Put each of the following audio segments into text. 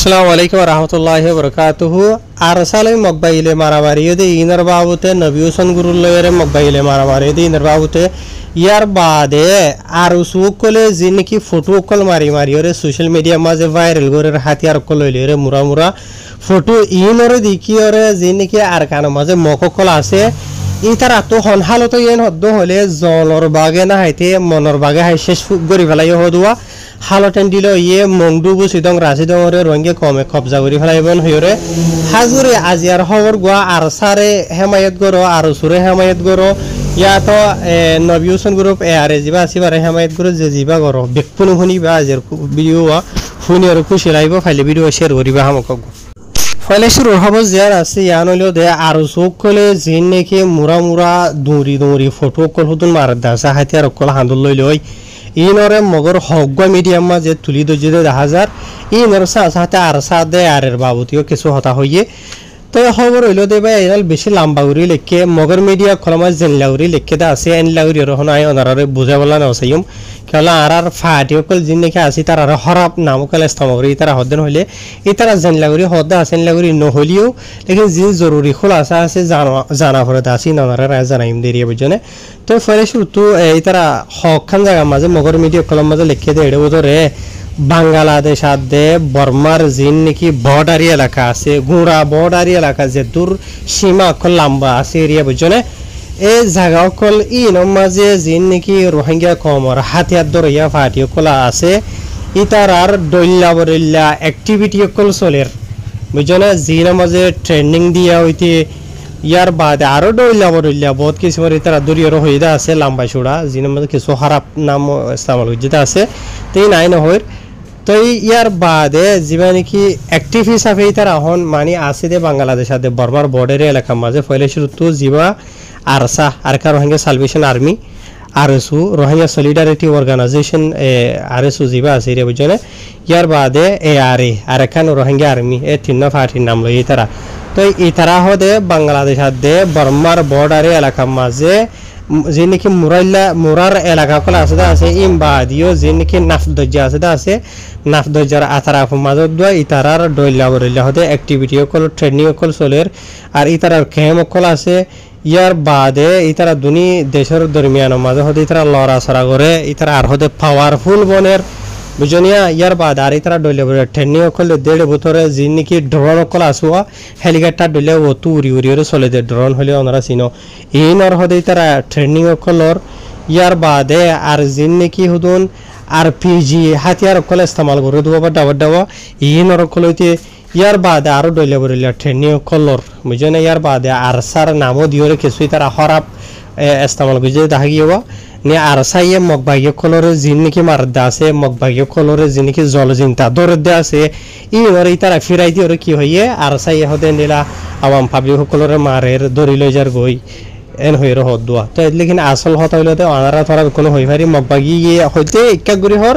আসসালামু আলাইকুম রহমতুল্লাহি বরকাতুহু আরসালে মকবাইলে মারামারিয়দে ইনার বাবুতে নবী হোসেন গুরুল্লয়ের মকবাইলে মারামারিয়দে ইনার বাবুতে ইয়ার বাদে আর সুকলে জিনকি ফটো কল মারিওরে সোশ্যাল মিডিয়া মাঝে ভাইরাল করে হাতিয়ার কল লইলে মুরা মুরা ফটো ইনরে দিকিওরে জিনকি আর কান মাঝে মককল আছে ইতারা তো হনহালত ইন হদ্দ হলে জলর বাগে না হাইতে মনর বাগে হাই শেষ গরি ফেলাই হদুয়া হালটেন দিল ইয়ে মংডুবু সিদং রাশিদংরে রঙ্গে কমে কবজা করি ফেলাইবন হইরে হাজুরে আজিয়ার খবর গোয়া আর সারে হেমায়ত গরো আর সুরে হেমায়ত গরো ইয়া তো নবী হোসেন গ্রুপ আরে জিবা আসিবারে হেমায়ত গরো যে জিবা গরো বেকুন শুনিবা আজির ভিডিও শুনি আর খুশি লাইব ফাইলে ভিডিও শেয়ার করিবা হামক ফাইলে শুরু হব জিয়ার আছে ইয়ান হইলো দে আর চোখ কলে জিন নেকি মুরা মুরা দৌড়ি দৌড়ি ফটো কল হুতুন মার দাসা হাতে আর কল হান্দল লই লই ইনরে মগর হগা মিডিয়াম মাঝে তুলি দজিদে 1000 ইনর সাথে আর সাথে আরের বাবুতিও কিছু হতা হইয়ে তো খবর হইলো দে ভাই এনাল বেশি লম্বা উড়ি লেখে মগর মিডিয়া খলমা জেনলাউরি লেখে দা আছে এনলাউরি রহন আই অনারে বুঝাবলা না সাইম কেলা আর ফাটিও কল জিন নেকি আসি তার আর হরাপ নাম কল ইস্তামরি তারা হদন হইলে ই তারা জেনলাউরি হদা আছেন লাউরি ন হলিও লেকিন জিন জরুরি খোলাসা আছে জানা পড়ে আসি নানারে রায় জানাইম দেরিয়ে বুঝনে তো ফলে শুরু তো এই তারা হকখান জায়গা মাঝে মগর মিডিয়া কলম মাঝে লিখে দে এড়ে বোধরে বাংলাদেশ আদে বর্মার জিন নাকি বর্ডারি এলাকা আছে গুড়া বর্ডারি এলাকা যে দূর সীমা কল লম্বা আছে এরিয়া বুঝনে এই জায়গা কল ইন মাঝে জিন নাকি রোহিঙ্গা কমর হাতিয়ার দরিয়া ফাটিও কলা আছে ইতার আর দল্লা বরিল্লা অ্যাক্টিভিটি কল চলের বুঝনে জিন মাঝে ট্রেনিং দিয়া হইতে ইয়ার বাদে আরো ডইলা বড়ইলা বহুত কিছু তারা দরিয়র হইদা আছে লম্বা চূড়া জিনের মধ্যে কিছু খারাপ নাম ইস্তেমাল হইতে আছে তাই নাই নহর তো ইয়ার বাদে যিবা নাকি অ্যাক্টিভ হিসাবে তারা হন মানে আছে দে বাংলাদেশ আদে বর্মার বর্ডার এলাকা মাঝে ফলে শুরু তো যিবা আরসা আরকা Rohingya salvation army RSO Rohingya solidarity organisation RSO যিবা আছে রে বুঝনে ইয়ার বাদে এআরএ আরকান রোহিঙ্গা আর্মি এ তিন পার্টির নাম লই তারা তো এই তারা হদে বাংলাদেশ আদে বর্মার বর্ডারে এলাকা মাঝে যে নাকি মুরার এলাকা কলা আছে ইম বাদিও যে নাকি নাফদজ্জা আছে নাফদজ্জার আতারাফ মাঝত দোয়া ইতারার ডইলা বরিল্লা হদে অ্যাক্টিভিটি কল ট্রেনিং কল চলের আর ইতারার ক্যাম্প কল আছে ইয়ার বাদে ইতারা দুনি দেশের দরমিয়ান মাঝে হদে ইতারা লড়া সরা করে ইতারা আর হদে পাওয়ারফুল বনের বুঝনিয়া ইয়ার বাদ আর ইতারা ডলে বলে ট্রেনিং কল দেড় বছরে জিন নাকি ড্রোন কল আসুয়া হেলিকপ্টার ডলে ও তু উড়ি উড়ি চলে দে ড্রোন হলে ওনারা চিনো ইনর হদে তারা ট্রেনিং কলর ইয়ার বাদে আর জিন নাকি হুদুন আরপিজি হাতিয়ার কল ইস্তেমাল করে দেবো বা ডাবা ডাবা ইনর কল হইতে ইয়ার বাদে আরো ডলে বলে ট্রেনিং কলর বুঝনে ইয়ার বাদে আর সার নামও দিওরে কিছুই তারা খারাপ ইস্তেমাল করে দেখা গিয়েবা নে আর সাইয়ে মগবাগিয়ে কলরে জিন নাকি মারদা আছে মগবাগিয়ে কলরে জিন নাকি জলজিনতা দরদে আছে ইনরে তারা ফিরাই দিয়ে কি হইয়ে আর সাইয়ে হদে নিলা আওয়াম পাবলিক কলরে মারের দরি লই যার গই এন হইরে হদুয়া তো লেকিন আসল হতা হইলে তো আনারা থরা কোনো হই পারি মগবাগিয়ে হইতে ইক্কা গুরি হর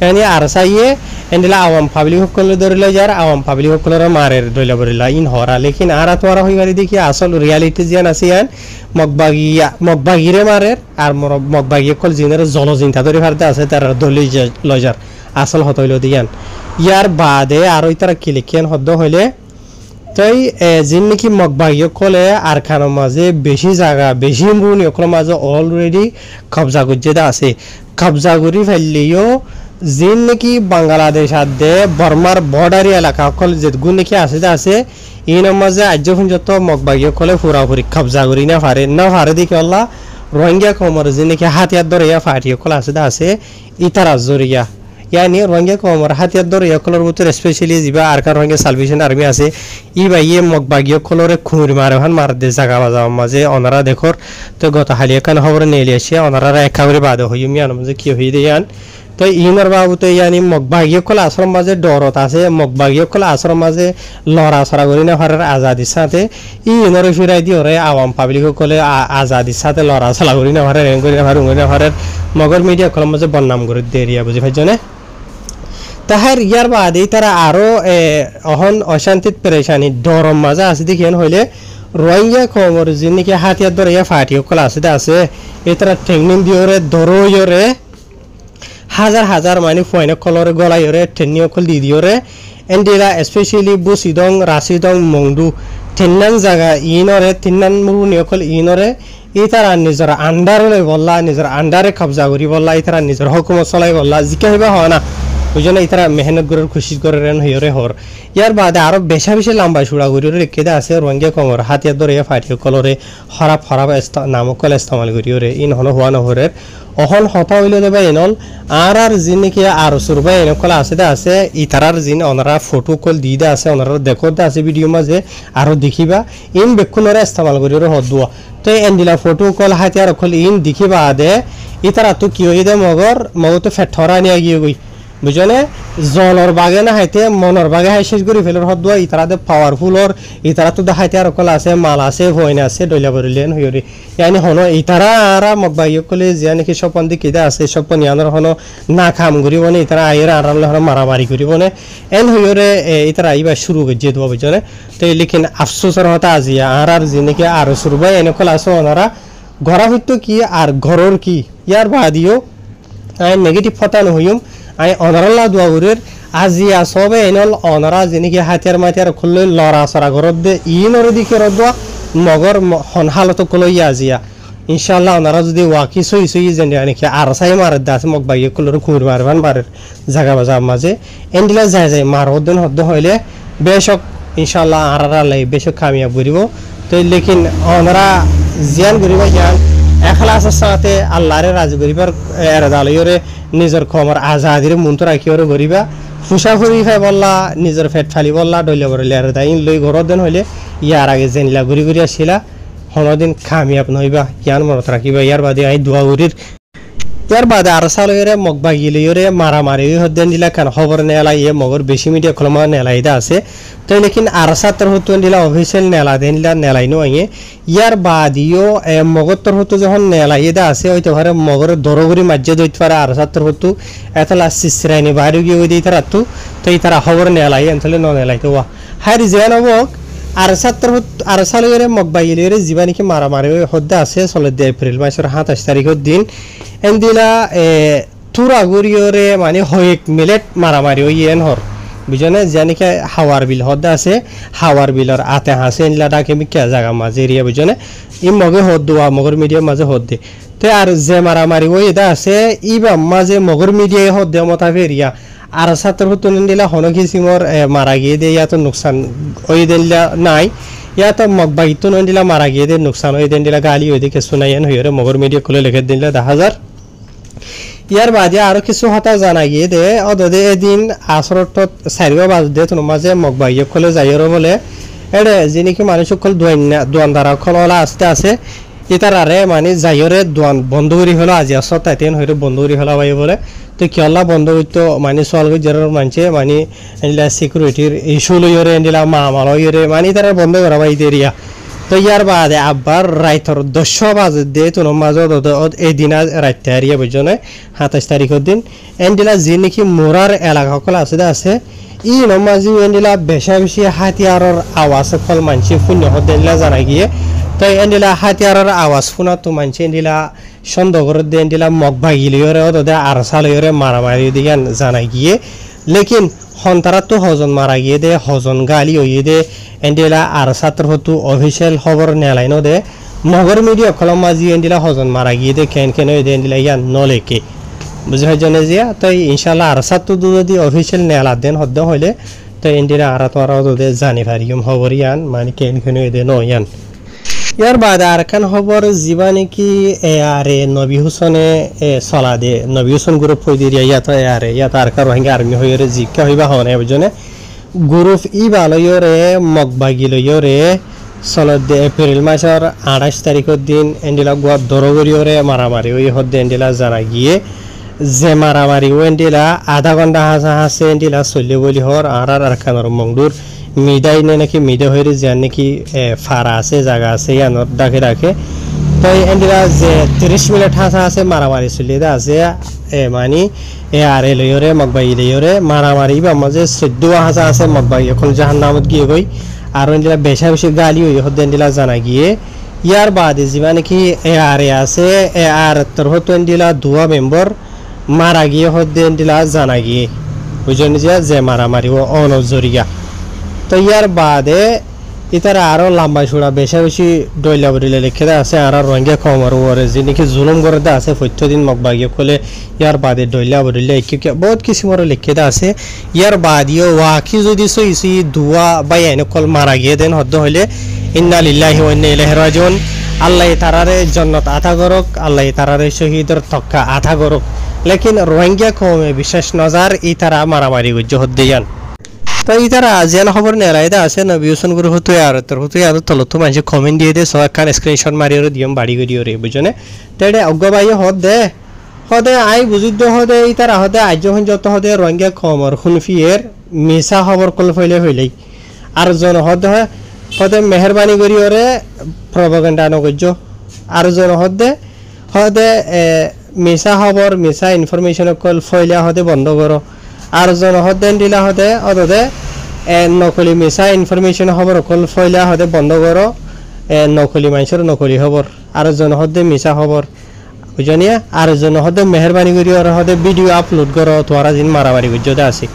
এনি আর সাইয়ে এন্ডিলা আওয়াম পাবলিক কলরে দরি লই যার আওয়াম পাবলিক কলরে মারের দইলা বরিলা ইন হরা লেকিন আরা তোরা হই পারি দেখি আসল রিয়ালিটি জিয়ান আছে ইয়ান মগবাগিরে মারের আর মগবাগিয়ে কল জিনের জলজিনতা ধরে ফারতে আছে তার দলি লজার আসল হত হইল দিয়ান ইয়ার বাদে আর ওই তারা কিলিকিয়ান হদ্দ হইলে তাই জিন নাকি মগবাগিয়ে কলে আর খানোর মাঝে বেশি জায়গা বেশি মুনি ওকর মাঝে অলরেডি কবজা করতে আছে কবজা করি ফেললেও জিন নাকি বাংলাদেশ আদে বর্মার বর্ডারি এলাকা কল যে গুণ নাকি আছে ইনের মাঝে আজ যত মগবাগিয়ে কলে পুরাপুরি কবজা করি না পারে দেখি আল্লাহ রোহিঙ্গা কমর যে নাকি হাতিয়ার দরিয়া ফাটিয়ে কল আছে ইতারা জরিয়া ইয়ানি রোহিঙ্গা কমর হাতিয়ার দরিয়া কলর ভিতরে স্পেশালি যিবা আর কার রোহিঙ্গা সালভেশন আর্মি আছে ই বাইয়ে মগবাগিয়ে কলরে খুঁড়ি মারে দে জাগা বাজা মাঝে ওনারা দেখর তো গত হালিয়া কান খবর নিয়ে আসে ওনারা একাবারে বাদ হইম ইয়ান মাঝে কি হই দেয়ান তো ইনর বাবু তো ইয়ানি মগবাগিয়ে কল আশ্রম মাঝে ডরত আছে মগবাগিয়ে কল আশ্রম মাঝে লড়া সরা করি না হারের আজাদির সাথে ইনর ফিরাই দিয়ে ওরে আওয়াম পাবলিক কলে আজাদির সাথে লড়া চলা করি না হারের রেং করি না হারের মগর মিডিয়া কলম মাঝে বদনাম করে দেরিয়া বুঝি পাইছনে তাহার ইয়ার বাদে তারা আরো অহন অশান্তিত পেরেশানি ডরম মাঝে আছে দেখিয়েন হইলে রোহিঙ্গা কমর যে নাকি হাতিয়ার দরিয়া ফাটিয়ে কল আছে এ তারা ট্রেনিং দিয়ে দরইরে হাজার হাজার মানে ফয়নে কলরে গলাইরে টেনিও কল দি দিওরে এন্ডিলা স্পেশালি বুসিদং রাশিদং মংদু তিননান জায়গা ইনরে তিননান মুরুনি অকল ইনরে ইতারা নিজের আন্ডারে বললা নিজের আন্ডারে কবজা করি বললা ইতারা নিজের হুকুমত চলাই বললা জিকা হইবা হয় না বুঝনে ইতারা মেহনত করে খুশি করে রেন হইরে হর ইয়ার বাদে আরো বেশা বেশি লম্বা সুড়া করি রেখে আছে রঙ্গে কমর হাতিয়ার ধরে ফাটিয়ে কলরে খরাব খরাব নামক কল ইস্তেমাল করি রে ইন হন হওয়া নহরের অহন হতা হইলে দেবে এনল আর জিনকে আর সুরবা এনে কল আছে ইতারার জিন ওনারা ফটো কল দিয়ে আছে ওনারা দেখতে আছে ভিডিও মাঝে আরো দেখিবা ইন বেক্ষণরে ইস্তেমাল করি রে হদুয়া তো এন্ডিলা ফটো কল হাতিয়ার কল ইন দেখিবা আদে ইতারা তো কি হই দে মগর তো ফেটরা নিয়ে গিয়ে গই বুঝনে জলর বাগে না হাইতে মনর বাগে হাই শেষ করে ফেলার হদুয়া ইতারা দে পাওয়ারফুলর ইতারা তো দেখাইতে আর কল আছে মাল আছে ভয়ন আছে ডইলা বরিলেন হইরে ইয়ানি হন ইতারা আর মগবাই কলে যে নাকি সপন দি কিদা আছে সপন ইয়ানর হন না কাম করিবনে ইতারা আইরা আরামলে হন মারামারি করিবনে এন হইরে ইতারা আইবা শুরু করে দেব বুঝনে তো লেকিন আফসোসর হতা আজিয়া আর যে নাকি আর সুরবাই এনে কল আছে ওনারা ঘরা হইতো কি আর ঘরর কি ইয়ার বাদিও আই নেগেটিভ ফতান হইম আই অনারাল্লা দুয়াগুরের আজিয়া সবে এনল অনারা যেনিকে হাতিয়ার মাতিয়ার খুললে লড়া সরা ঘরত দে ইনর দিকে রদুয়া মগর হন হালত কলই আজিয়া ইনশাআল্লাহ ওনারা যদি ওয়াকি সই সই জানি নাকি আর সাই মার দাস মগ বাইয়ে কলর কুর মারবান মারের জায়গা বাজা মাঝে এন্ডিলা যায় মার হদ্দন হদ্দ হইলে বেশক ইনশাআল্লাহ আরারা লাই বেশক কামিয়াব করিব তো লেকিন ওনারা জিয়ান করিব জ্ঞান এখলাসের সাথে আল্লাহরে রাজি করিবার এরাদালয়রে নিজের খমর আজাদির মন্ত্র রাখিওরে করিবা ফুসা ফুরি খাই বললা নিজের ফেট ফালি বললা ডইলে বরলে আর দাইন লই ঘরত দেন হইলে ইয়ার আগে জেনলা ঘুরি ঘুরি আসিলা হনদিন কামিয়াব নইবা ইয়ান মনত রাখিবা ইয়ার বাদে আই দোয়া করির ইয়ার বাদে আর সালয়রে মগবা গিলিয়রে মারামারি হদ্দেন দিলা কান খবর নেলা ইয়ে মগর বেশি মিডিয়া খলমা নেলাইদা আছে তো লেকিন আর সাতর হতুন দিলা অফিসিয়াল নেলা দেনলা নেলাইনো আইয়ে ইয়ার বাদিও মগতর হতু যখন নেলাইদা আছে হইতে পারে মগর দরগরি মাজ্জে দইতে পারে আর সাতর হতু এতলা সিসরাইনি বাইরে গিয়ে ওই দিতে রাতু তো ইতারা খবর নেলাই এনতলে ন নেলাইতো ওয়া হারি জেনবক আর সাতর আর সালয়রে মগবা গিলিয়রে জীবানিকে মারামারি হদ্দা আছে 16 এপ্রিল মাসের 27 তারিখের দিন এন্দিলা তুরাগুরিয়রে মানে হয়েক মিলেট মারামারি ওই এন হর বুঝনে জানিকে হাওয়ার বিল হদ্দা আছে হাওয়ার বিলর আতে হাসে এনলা ডাকে মিকে জায়গা মাঝে এরিয়া বুঝনে ই মগে হদ্দুয়া মগর মিডিয়াম মাঝে হদ্দে তো আর যে মারামারি ওই এটা আছে ইবা মাঝে মগর মিডিয়ায় হদ্দে মতা ফেরিয়া আর ছাত্র হতুন দিলা হনকি সিমর মারা গিয়ে দে ইয়া তো নুকসান ওই দিলা নাই ইয়া তো মগবাইতো দিলা মারা গিয়ে দে নুকসান ওই দিলা গালি ওই দিকে শুনাইয়েন হইরে মগর মিডিয়া খুলে লিখে দিলা 10,000 ইয়ার বাদে আরো কিছু হতা জানা গিয়ে দে অদে এদিন আসরত 4 বাজ দে তো মাঝে মগবাইয়ে খুলে যাইরো বলে এড়ে যিনিকি মানুষ সকল দোয়ানদারা খললা আসতে আছে ইতারারে মানে যাইরে দোয়ান বন্ধ করি হলো আজি আসতাইতেন হইরে বন্ধ করি হলো ভাই বলে তো কি আল্লাহ বন্ধ হইতো মানে সলগ জেরার মানছে মানে এন্ডিলা সিকিউরিটির ইস্যু লইরে এন্ডিলা মামাল হইরে মানে তারা বন্ধ করা ভাই দেরিয়া তো ইয়ার বাদে আবার রাইতর 10 বাজে দে তো মাঝে এই দিন রাইতে আরিয়া বুঝনে 27 তারিখের দিন এন্ডিলা যে নাকি মোরার এলাকা কল আছে ই নমাজি এন্ডিলা বেশা বেশি হাতিয়ারর আওয়াজ কল মানছে শূন্য হদেলা জানা গিয়ে তো এন্ডিলা হাতিয়ারর আওয়াজ শুনা তো মানছে এন্ডিলা সন্দেহর দে এন্ডিলা মগবা গিলিয়রে ওদে আর সালয়রে মারামারি দিগান জানা গিয়ে লেকিন হন্তারা তো হজন মারা গিয়ে দে হজন গালি হইয়ে দে এন্ডিলা আর ছাত্র হতু অফিসিয়াল খবর নেলাইনো দে মগর মিডিয়া কলম মাঝি এন্ডিলা হজন মারা গিয়ে দে কেন দে এন্ডিলা ইয়ান নলেকে বুঝে জনে জিয়া তো ইনশাআল্লাহ আর ছাত্র যদি অফিসিয়াল নেলা দেন হদ্দ হইলে তো এন্ডিলা আর তোরা দে জানি পারিম খবর ইয়ান মানে কেন দে ন ইয়ান ইয়ার বাদে আর কান খবর জীবানি কি আরে নবী হুসনে চলা দে নবী হুসন গ্রুপ হই দিয়া ইয়াত আর কার রোহিঙ্গা আর্মি হইরে জিকা হইবা হনে বুঝনে গ্রুপ ই বালয়রে মগবাগিলয়রে 16 এপ্রিল মাসের 28 তারিখের দিন এন্ডিলা গোয়া দরগরিয়রে মারামারি ওই হদ্দে এন্ডিলা জানা গিয়ে যে মারামারি ও এন্ডিলা আধা ঘন্টা হাসে এন্ডিলা চলে বলি হর আর কানর মংদুর মিডাই নাকি মিডা হয়ে যান নাকি ফারা আছে জায়গা আছে ইয়ানোর ডাকে তো এন্ডিলা যে 30 মিনিট হাসা আছে মারামারি চলে আছে মানে আর এলয়রে মগবাই লয়রে মারামারি বা মাঝে 14 হাসা আছে মগবাই এখন জাহান্নামত গিয়ে গই আর এন্ডিলা বেশা বেশি গালি হই হদ্দে এন্ডিলা জানা গিয়ে ইয়ার বাদে যিবা নাকি আর আছে আর তোর হতো এন্ডিলা দুয়া মেম্বার মারা গিয়ে হদ্দেন দিলা জানা গিয়ে বুঝলেন যে মারামারি ও অনজরিয়া তো ইয়ার বাদে ইতারা আরো লম্বা চূড়া বেশি বেশি ডইলা বরিলে লিখে দেওয়া আছে আর রোহিঙ্গা কমর ওরে যে নাকি জুলুম করে দেওয়া আছে প্রত্যেকদিন মগবাগিয়ে কলে ইয়ার বাদে ডইলা বরিলে বহুত কিছু মরে লিখে দেওয়া আছে ইয়ার বাদিও ওয়াকি যদি সইছি দুয়া বা এনে কল মারা গিয়ে দেন হদ্দ হইলে ইন্না লিল্লাহি ওয়া ইন্না ইলাইহি রাজিউন আল্লাহ তারারে জান্নাত আতা করক আল্লাহ তারারে শহীদের তক্কা আতা করক লেকিন রোহিঙ্গা কমে বিশেষ নজর ই তারা মারামারি গুজ্জ হদ্দিয়ান তো ই তারা যেন খবর নেরাইদা আছে নবী হোসেন গুরু হতে আর তোর হতে আর তলতো মানুষ কমেন্ট দিয়ে দে সব একখান স্ক্রিনশট মারিয়ে দিম বাড়ি গড়িয়ে রে বুঝনে তেড়ে অজ্ঞবাই হদে আই বুঝিদ্দ হদে ই তারা হদে আজ যত হদে রোহিঙ্গা কমর খুনফিয়ের মিশা খবর কল ফইলে হইলেই আর জন হদে মেহরবানি করি ওরে প্রপাগান্ডা নগজ্য আর জন হদে মিশা খবর মিশা ইনফরমেশন কল ফইলা হদে বন্ধ করো আর জন হদেন দিলা হদে অদে নকলি মিশা ইনফরমেশন খবর কল ফইলা হদে বন্ধ করো নকলি মানুষের নকলি খবর আর জন হদে মিশা খবর বুঝনিয়া আর জন হদে মেহরবানি করি ওর হদে ভিডিও আপলোড করো তোরা জিন মারামারি গুজ্জতে আছে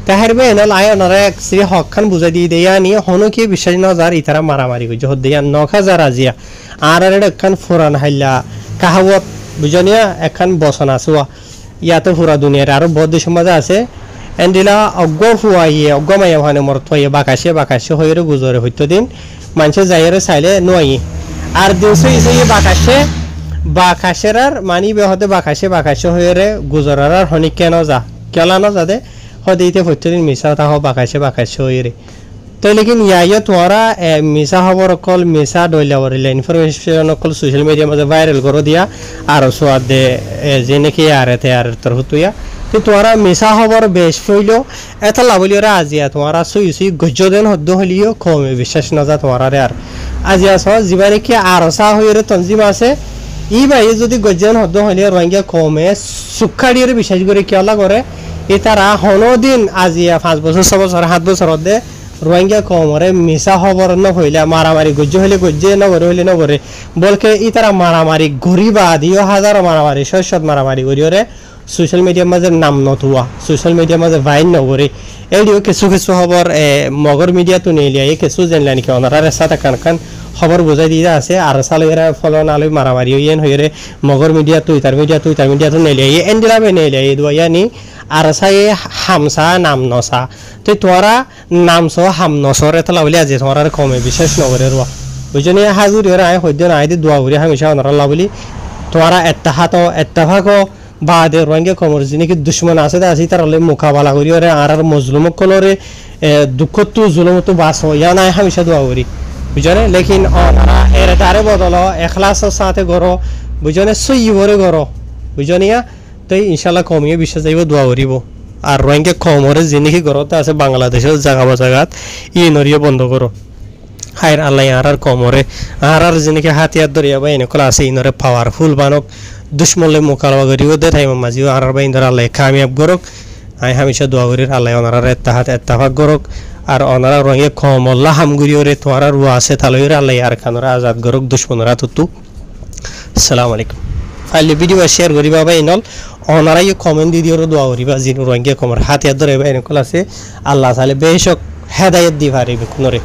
তাহারবে এনল আয়নরে এক শ্রী হক খান বুঝাই দিয়ে দেয়া নিয়ে হনো কি বিশ্বাস ন যার ইতারা মারামারি গুজ্জ হদ্দিয়া ৯০০০ আজিয়া আর একখান ফুরান হাইলা কাহাওয়াত বুঝনিয়া একখান বসন আসুয়া ইয়াতে পুরা দুনিয়ার আরো বহুত সমাজ আছে এন্ডিলা অজ্ঞ ফুয়াইয়ে অজ্ঞ মাইয়া ভানে মরতয়ে বাকাশে হইরে গুজরে হইতো দিন মানুষে যাইরে চাইলে নয় আর দিনসে ইসে বাকাশের আর মানি বেহতে বাকাশে হইরে গুজরার আর হনি কেন যা কেলা ন যাদে হদিতে হইতো দিন মিশা তা বাকাশে হইরে তো লেকিন ইয়াইয়া তোরা মিশা খবর কল মিশা ডইলা বরিলে ইনফরমেশন কল সোশ্যাল মিডিয়া মাঝে ভাইরাল করে দিয়া আর সোয়াদ দে যে নাকি আর তোর হতুয়া তো তোরা মিশা খবর বেশ ফইল এত লাভলিওরা আজিয়া তোরা সুই গজ্জ দেন হদ্দ হলিও কমে বিশ্বাস না যা তোরা আর আজিয়া স যিবা নাকি আরসা হইরে তঞ্জিম আছে ই ভাই যদি গজ্জন হদ্দ হলিও রোহিঙ্গা কমে সুখাড়িয়ে বিশ্বাস করে কেলা করে এ তারা হনদিন আজিয়া 5 বছর 6 বছর 7 বছর দে রোহিঙ্গা কমরে মিশা খবর ন হইলে মারামারি গজ্জ হইলে গজ্জে নগরে হইলে নগরে বলকে ই তারা মারামারি গরিবা দিও হাজার মারামারি শত মারামারি গরিয়রে সোশ্যাল মিডিয়ার মাঝে নাম নথুয়া সোশ্যাল মিডিয়ার মাঝে ভাইন নগরে এইডিও কিছু খবর মগর মিডিয়া তো নিয়ে লিয়া কিছু জানলা নাকি ওনারা সাথে কান খবর বুঝাই দিয়ে আছে আর সালে এরা ফলন আলোই মারামারি হইয়েন হইরে মগর মিডিয়া তুই তার মিডিয়া তো নিয়ে লিয়া এন্ডিলাবে নিয়ে লিয়া এই দুয়ানি আর সাই হামসা নাম নসা তো তোরা নাম স হাম নসর এত লাভলি আজি তোরা কমে বিশেষ নগরে রুয়া বুঝনি হাজুরি ওরা আয় হইদ না আইদি দোয়া করি হামেশা ওনারা লাভলি তোরা এত্তাফাক বাদে রোহিঙ্গা কমর যিনি কি দুশ্মন আছে আসি তার মোকাবেলা করি ওরে আর মজলুম কলরে দুঃখ তো জুলুম তো বাস ইয়া নাই হামেশা দোয়া করি বুঝনে লেকিন ওনারা এর তারে বদল এখলাসের সাথে গরো বুঝনে সই ভরে গরো বুঝনিয়া তো ইনশাল্লাহ কমিয়ে বিশ্বাস যাইব দোয়া করিব আর রোহিঙ্গা কমরে যিনি ঘরতে আছে বাংলাদেশের জায়গাত ই নরিয়ে বন্ধ করো হাইর আল্লাহ আর কমরে আর যিনি হাতিয়ার দরিয়া বা এনেকল আছে ইনরে পাওয়ারফুল বানক দুশ্মনলে মোকাবিলা করিব দে টাইম মাঝিও আর বা ইনর আল্লাহ কামিয়াব করক আই হামেশা দোয়া করি আল্লাহ ওনারা এত্তাফাক করক আর ওনারা রোহিঙ্গা কমল্লা হামগুড়িও রে তোরা রুয়া আছে তালইরে আল্লাহ আর খানরা আজাদ করক দুশ্মনরা তুতু আসসালামু আলাইকুম ফাইলে ভিডিও শেয়ার করিবা বা ইনল ওনারাই কমেন্ট দি দিও দোয়া করিবা যিনি রোহিঙ্গা কমর হাতিয়ার ধরে বা এনেকল আছে আল্লাহ তাআলা বেশক হেদায়েত দি পারিবে কোনরে